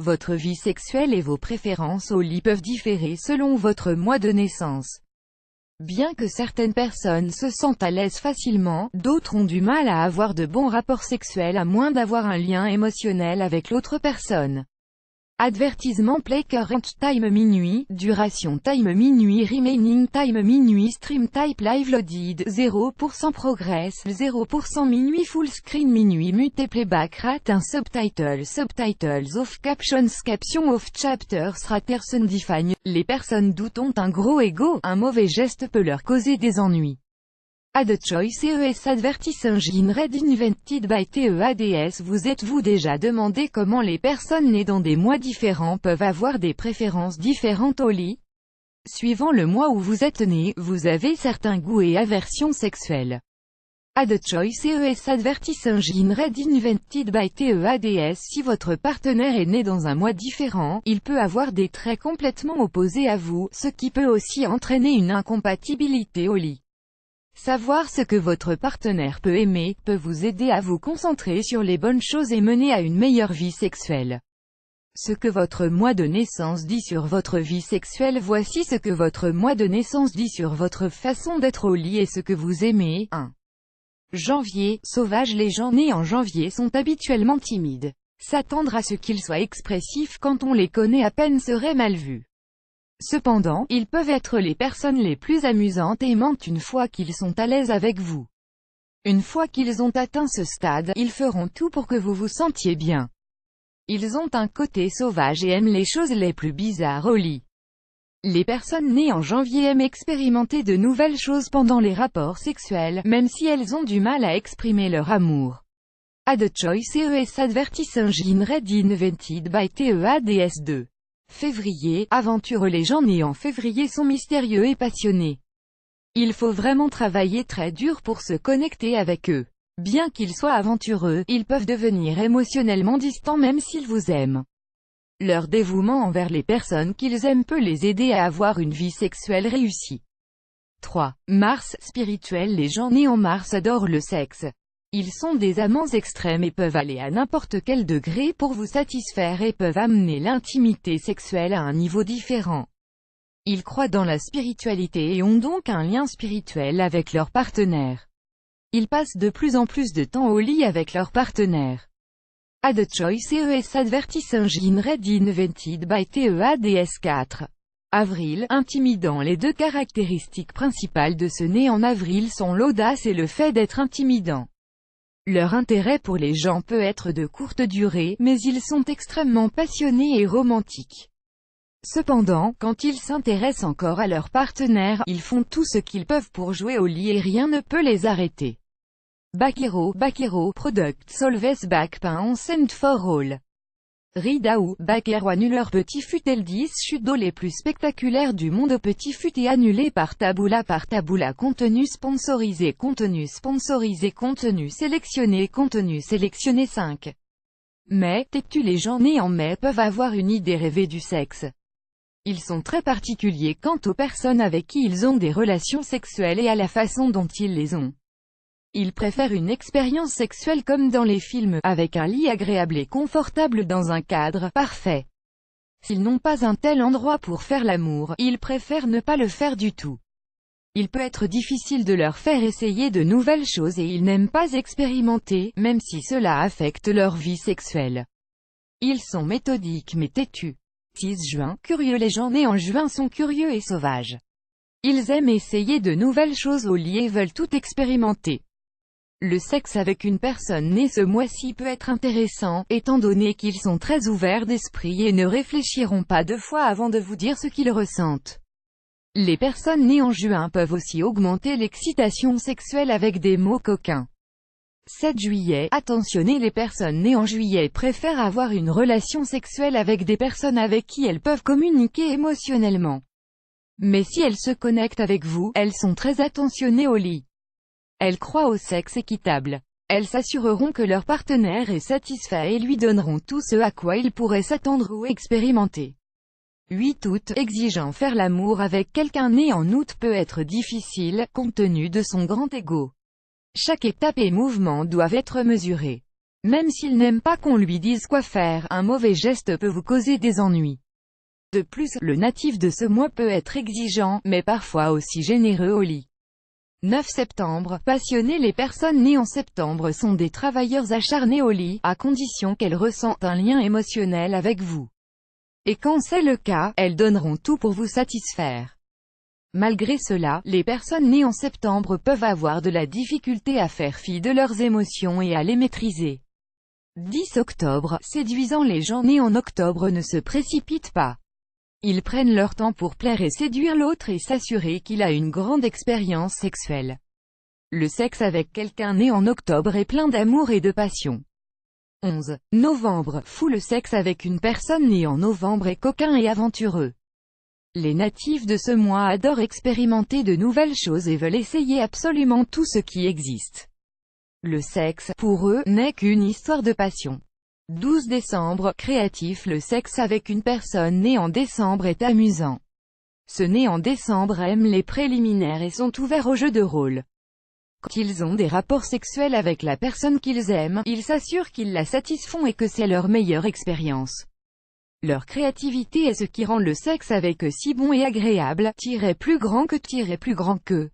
Votre vie sexuelle et vos préférences au lit peuvent différer selon votre mois de naissance. Bien que certaines personnes se sentent à l'aise facilement, d'autres ont du mal à avoir de bons rapports sexuels à moins d'avoir un lien émotionnel avec l'autre personne. Avertissement: play current time minuit, duration time minuit, remaining time minuit, stream type live loaded, 0% progress, 0% minuit, full screen minuit, mute playback rate, un subtitles off, captions off, chapters raters undefined. Les personnes doutent ont un gros ego, un mauvais geste peut leur causer des ennuis. Ad choice ES advertise engine red invented by TEADS. Vous êtes-vous déjà demandé comment les personnes nées dans des mois différents peuvent avoir des préférences différentes au lit? Suivant le mois où vous êtes né, vous avez certains goûts et aversions sexuelles. Ad choice ES advertise engine red invented by TEADS. Si votre partenaire est né dans un mois différent, il peut avoir des traits complètement opposés à vous, ce qui peut aussi entraîner une incompatibilité au lit. Savoir ce que votre partenaire peut aimer, peut vous aider à vous concentrer sur les bonnes choses et mener à une meilleure vie sexuelle. Ce que votre mois de naissance dit sur votre vie sexuelle. Voici ce que votre mois de naissance dit sur votre façon d'être au lit et ce que vous aimez. 1. Janvier, sauvage. Les gens nés en janvier sont habituellement timides. S'attendre à ce qu'ils soient expressifs quand on les connaît à peine serait mal vu. Cependant, ils peuvent être les personnes les plus amusantes et aimantes une fois qu'ils sont à l'aise avec vous. Une fois qu'ils ont atteint ce stade, ils feront tout pour que vous vous sentiez bien. Ils ont un côté sauvage et aiment les choses les plus bizarres au lit. Les personnes nées en janvier aiment expérimenter de nouvelles choses pendant les rapports sexuels, même si elles ont du mal à exprimer leur amour. Ad choice ES advertise engine red invented by TEADS. 2. Février, aventureux. Les gens nés en février sont mystérieux et passionnés. Il faut vraiment travailler très dur pour se connecter avec eux. Bien qu'ils soient aventureux, ils peuvent devenir émotionnellement distants même s'ils vous aiment. Leur dévouement envers les personnes qu'ils aiment peut les aider à avoir une vie sexuelle réussie. 3. Mars, spirituel. Les gens nés en mars adorent le sexe. Ils sont des amants extrêmes et peuvent aller à n'importe quel degré pour vous satisfaire et peuvent amener l'intimité sexuelle à un niveau différent. Ils croient dans la spiritualité et ont donc un lien spirituel avec leur partenaire. Ils passent de plus en plus de temps au lit avec leur partenaire. Ad choice ES advertise engine red invented by TEADS. 4. Avril, intimidant. Les deux caractéristiques principales de ce né en avril sont l'audace et le fait d'être intimidant. Leur intérêt pour les gens peut être de courte durée, mais ils sont extrêmement passionnés et romantiques. Cependant, quand ils s'intéressent encore à leur partenaire, ils font tout ce qu'ils peuvent pour jouer au lit et rien ne peut les arrêter. Baquero, product solves back pain on send for all. Ridao, Baquero annule leur petit fut el 10 chutes d'eau les plus spectaculaires du monde. Au petit fut et annulé par Taboola. Contenu sponsorisé, contenu sélectionné 5. Mai, tais-tu. Les gens nés en mai peuvent avoir une idée rêvée du sexe. Ils sont très particuliers quant aux personnes avec qui ils ont des relations sexuelles et à la façon dont ils les ont. Ils préfèrent une expérience sexuelle comme dans les films, avec un lit agréable et confortable dans un cadre parfait. S'ils n'ont pas un tel endroit pour faire l'amour, ils préfèrent ne pas le faire du tout. Il peut être difficile de leur faire essayer de nouvelles choses et ils n'aiment pas expérimenter, même si cela affecte leur vie sexuelle. Ils sont méthodiques mais têtus. 6 juin, curieux. Les gens nés en juin sont curieux et sauvages. Ils aiment essayer de nouvelles choses au lit et veulent tout expérimenter. Le sexe avec une personne née ce mois-ci peut être intéressant, étant donné qu'ils sont très ouverts d'esprit et ne réfléchiront pas 2 fois avant de vous dire ce qu'ils ressentent. Les personnes nées en juin peuvent aussi augmenter l'excitation sexuelle avec des mots coquins. 7 juillet, attentionnez. Les personnes nées en juillet préfèrent avoir une relation sexuelle avec des personnes avec qui elles peuvent communiquer émotionnellement. Mais si elles se connectent avec vous, elles sont très attentionnées au lit. Elles croient au sexe équitable. Elles s'assureront que leur partenaire est satisfait et lui donneront tout ce à quoi il pourrait s'attendre ou expérimenter. 8 août, exigeant. Faire l'amour avec quelqu'un né en août peut être difficile, compte tenu de son grand ego. Chaque étape et mouvement doivent être mesurés. Même s'il n'aime pas qu'on lui dise quoi faire, un mauvais geste peut vous causer des ennuis. De plus, le natif de ce mois peut être exigeant, mais parfois aussi généreux au lit. 9 septembre, passionnés. Les personnes nées en septembre sont des travailleurs acharnés au lit, à condition qu'elles ressentent un lien émotionnel avec vous. Et quand c'est le cas, elles donneront tout pour vous satisfaire. Malgré cela, les personnes nées en septembre peuvent avoir de la difficulté à faire fi de leurs émotions et à les maîtriser. 10 octobre, séduisant. Les gens nés en octobre ne se précipitent pas. Ils prennent leur temps pour plaire et séduire l'autre et s'assurer qu'il a une grande expérience sexuelle. Le sexe avec quelqu'un né en octobre est plein d'amour et de passion. 11 novembre, fou. Le sexe avec une personne née en novembre est coquin et aventureux. Les natifs de ce mois adorent expérimenter de nouvelles choses et veulent essayer absolument tout ce qui existe. Le sexe, pour eux, n'est qu'une histoire de passion. 12 décembre, créatif. Le sexe avec une personne née en décembre est amusant. Ceux nés en décembre aiment les préliminaires et sont ouverts aux jeux de rôle. Quand ils ont des rapports sexuels avec la personne qu'ils aiment, ils s'assurent qu'ils la satisfont et que c'est leur meilleure expérience. Leur créativité est ce qui rend le sexe avec eux si bon et agréable, plus grand que plus grand que.